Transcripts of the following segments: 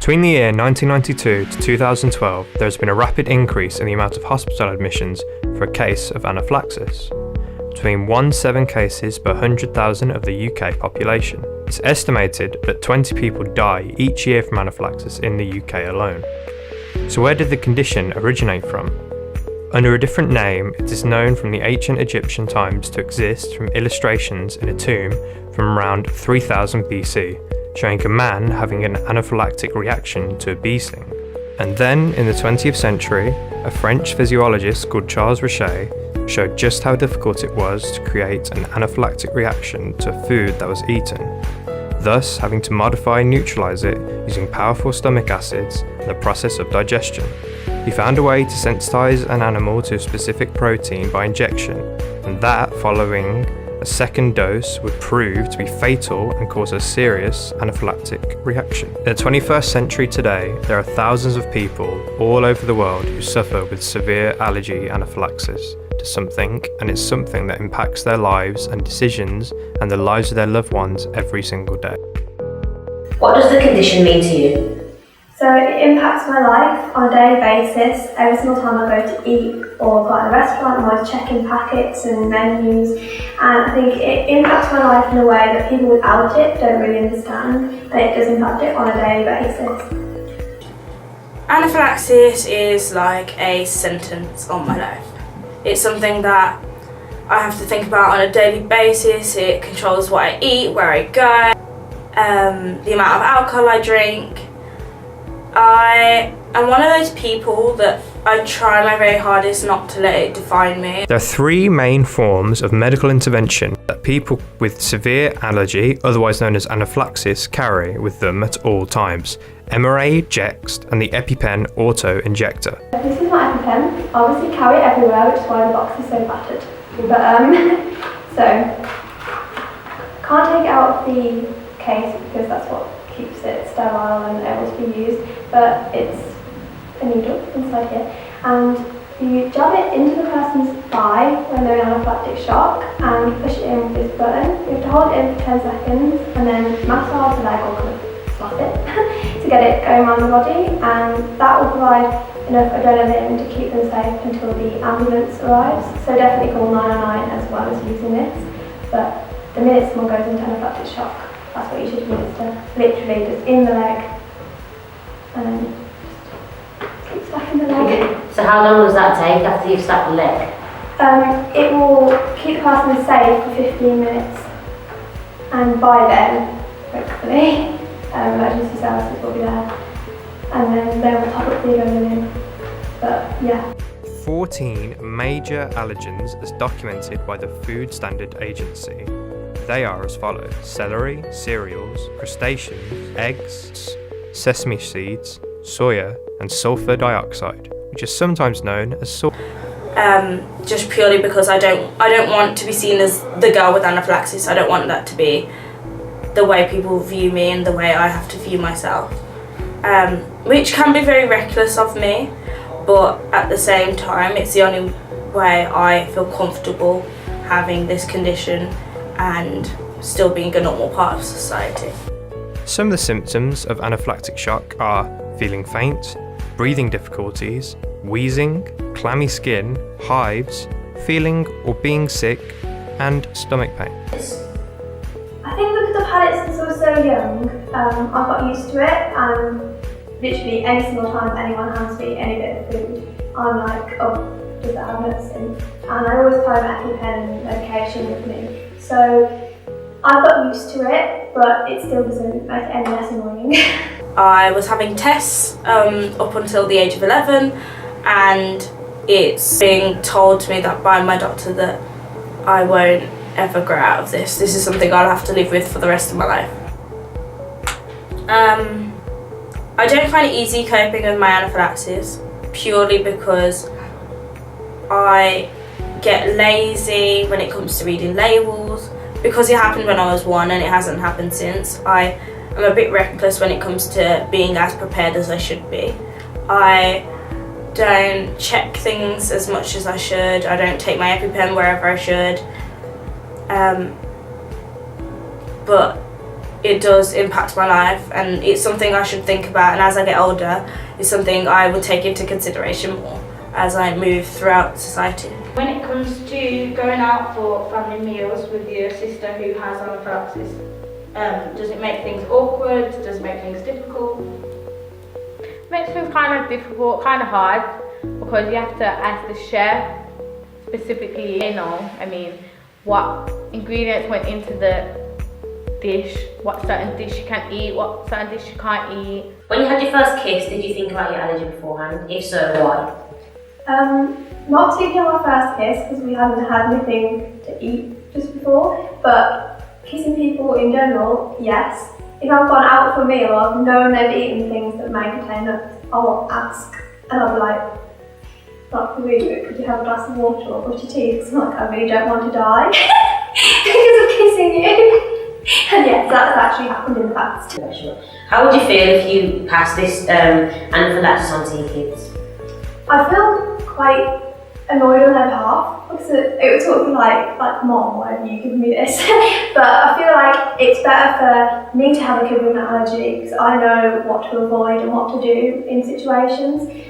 Between the year 1992 to 2012, there has been a rapid increase in the amount of hospital admissions for a case of anaphylaxis, between 1-7 cases per 100,000 of the UK population. It's estimated that 20 people die each year from anaphylaxis in the UK alone. So where did the condition originate from? Under a different name, it is known from the ancient Egyptian times to exist from illustrations in a tomb from around 3000 BC, showing a man having an anaphylactic reaction to a bee sting. And then, in the 20th century, a French physiologist called Charles Richet showed just how difficult it was to create an anaphylactic reaction to a food that was eaten, thus having to modify and neutralize it using powerful stomach acids and the process of digestion. He found a way to sensitize an animal to a specific protein by injection, and that, following a second dose, would prove to be fatal and cause a serious anaphylactic reaction. In the 21st century today, there are thousands of people all over the world who suffer with severe allergy anaphylaxis to something, and it's something that impacts their lives and decisions and the lives of their loved ones every single day. What does the condition mean to you? So it impacts my life on a daily basis. Every single time I go to eat or go to a restaurant, I'm always checking packets and menus, and I think it impacts my life in a way that people without it don't really understand, and it does impact it on a daily basis. Anaphylaxis is like a sentence on my life. It's something that I have to think about on a daily basis. It controls what I eat, where I go, the amount of alcohol I drink. I am one of those people that I try my very hardest not to let it define me. There are three main forms of medical intervention that people with severe allergy, otherwise known as anaphylaxis, carry with them at all times: MRA, Jext, and the EpiPen auto-injector. This is my EpiPen. I obviously carry it everywhere, which is why the box is so battered. But so can't take it out of the case because that's what keeps it sterile and able to be used, but it's a needle inside here, and you jab it into the person's thigh when they're in anaphylactic shock and push it in with this button. You have to hold it in for 10 seconds and then massage the leg or kind of slap it to get it going around the body, and that will provide enough adrenaline to keep them safe until the ambulance arrives. So definitely call 999 as well as using this, but the minute someone goes into anaphylactic shock, that's what you should administer. Literally just in the leg and then just keep slapping the leg. So how long does that take after you've slapped the leg? It will keep the person safe for 15 minutes, and by then, hopefully, emergency services will be there, and then they will top up the adrenaline. But yeah. 14 major allergens as documented by the Food Standard Agency. They are as follows: celery, cereals, crustaceans, eggs, sesame seeds, soya, and sulfur dioxide, which is sometimes known as salt. Just purely because I don't want to be seen as the girl with anaphylaxis. I don't want that to be the way people view me and the way I have to view myself, which can be very reckless of me, but at the same time it's the only way I feel comfortable having this condition and still being a normal part of society. Some of the symptoms of anaphylactic shock are feeling faint, breathing difficulties, wheezing, clammy skin, hives, feeling or being sick, and stomach pain. I think because I've had it since I was so young, I've got used to it, and literally any single time anyone hands me any bit of food, I'm like, oh, does that have medicine? And I always carry my EpiPen and medication with me. So I've got used to it, but it still doesn't make it any less annoying. I was having tests up until the age of 11, and it's being told to me that by my doctor that I won't ever grow out of this. This is something I'll have to live with for the rest of my life. I don't find it easy coping with my anaphylaxis, purely because I get lazy when it comes to reading labels. Because it happened when I was 1 and it hasn't happened since, I am a bit reckless when it comes to being as prepared as I should be. I don't check things as much as I should. I don't take my EpiPen wherever I should. But it does impact my life, and it's something I should think about, and as I get older, it's something I would take into consideration more as I move throughout society. When it comes to going out for family meals with your sister who has anaphylaxis, does it make things awkward? Does it make things difficult? Makes things kind of difficult, kind of hard, because you have to ask the chef specifically, what ingredients went into the dish, what certain dish you can eat, what certain dish you can't eat. When you had your first kiss, did you think about your allergy beforehand? If so, why? Not particularly my first kiss, because we hadn't had anything to eat just before, but kissing people in general, yes. If I've gone out for a meal, I've known they've eaten things that may contain nuts, I'll ask, and I'll be like, really, could you have a glass of water or brush your teeth? Because I really don't want to die because of kissing you. And yes, that's actually happened in the past. How would you feel if you passed this anaphylaxis on to your kids? I feel quite annoyed on their behalf because it would sort of be like Mom, why have you given me this? But I feel like it's better for me to have a kid with an allergy because I know what to avoid and what to do in situations,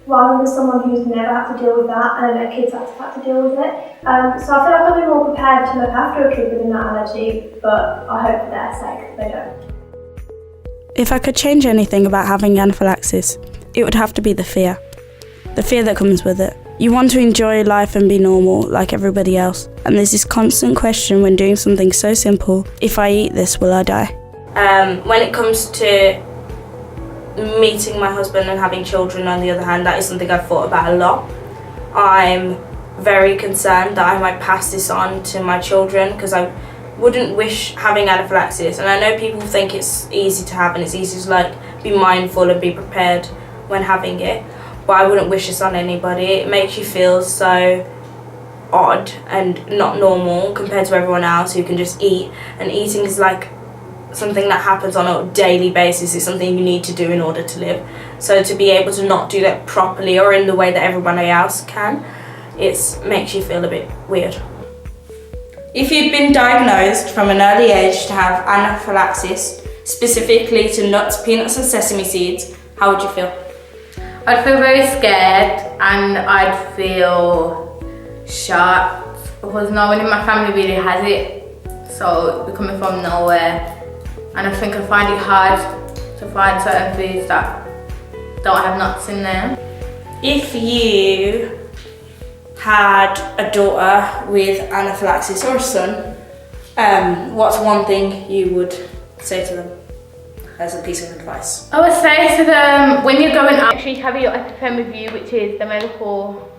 rather than someone who's never had to deal with that and their kids had to deal with it. So I feel like I'll be more prepared to look after a kid with an allergy, but I hope for their sake they don't. If I could change anything about having anaphylaxis, it would have to be the fear that comes with it. You want to enjoy life and be normal like everybody else, and there's this constant question when doing something so simple: if I eat this, will I die? When it comes to meeting my husband and having children, on the other hand, that is something I've thought about a lot. I'm very concerned that I might pass this on to my children because I wouldn't wish having anaphylaxis, and I know people think it's easy to have and it's easy to be mindful and be prepared when having it, but I wouldn't wish this on anybody. It makes you feel so odd and not normal compared to everyone else who can just eat, and eating is something that happens on a daily basis. It's something you need to do in order to live. So to be able to not do that properly or in the way that everybody else can, it makes you feel a bit weird. If you'd been diagnosed from an early age to have anaphylaxis, specifically to nuts, peanuts and sesame seeds, how would you feel? I'd feel very scared and I'd feel shocked because no one in my family really has it. So we're coming from nowhere, and I think I find it hard to find certain foods that don't have nuts in them. If you had a daughter with anaphylaxis or a son, what's one thing you would say to them as a piece of advice? I would say to them, when you're going out, make sure you have your EpiPen with you, which is the medical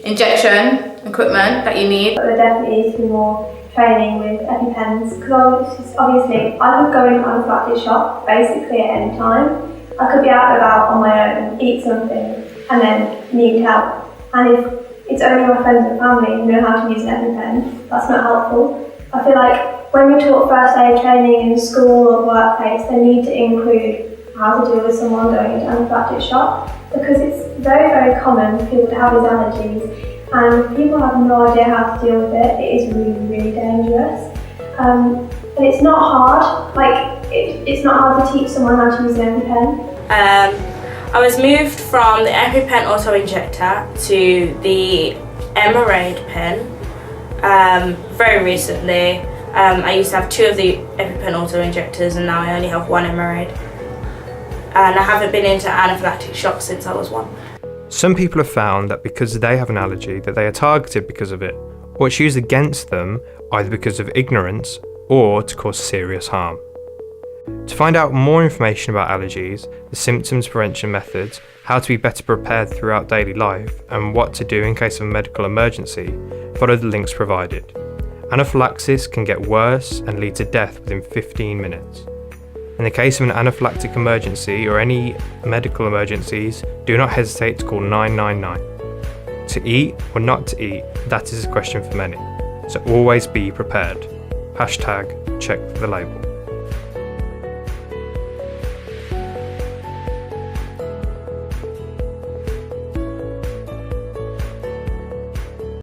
injection equipment that you need. But there definitely needs to be more training with EpiPens, because obviously I could go in an anaphylactic shock basically at any time. I could be out and about on my own, eat something and then need help, and if it's only my friends and family who know how to use an EpiPen, that's not helpful. I feel like when you're taught first aid training in school or workplace, they need to include how to deal with someone going into anaphylactic shock, because it's very, very common for people to have these allergies, and people have no idea how to deal with it. It is really, really dangerous. And it's not hard, it's not hard to teach someone how to use an EpiPen. I was moved from the EpiPen auto-injector to the Emerade pen very recently. I used to have 2 of the EpiPen auto-injectors and now I only have 1 Emerade. And I haven't been into anaphylactic shock since I was 1. Some people have found that because they have an allergy that they are targeted because of it, or it's used against them either because of ignorance or to cause serious harm. To find out more information about allergies, the symptoms prevention methods, how to be better prepared throughout daily life, and what to do in case of a medical emergency, follow the links provided. Anaphylaxis can get worse and lead to death within 15 minutes. In the case of an anaphylactic emergency or any medical emergencies, do not hesitate to call 999. To eat or not to eat, that is a question for many, so always be prepared. #check the label.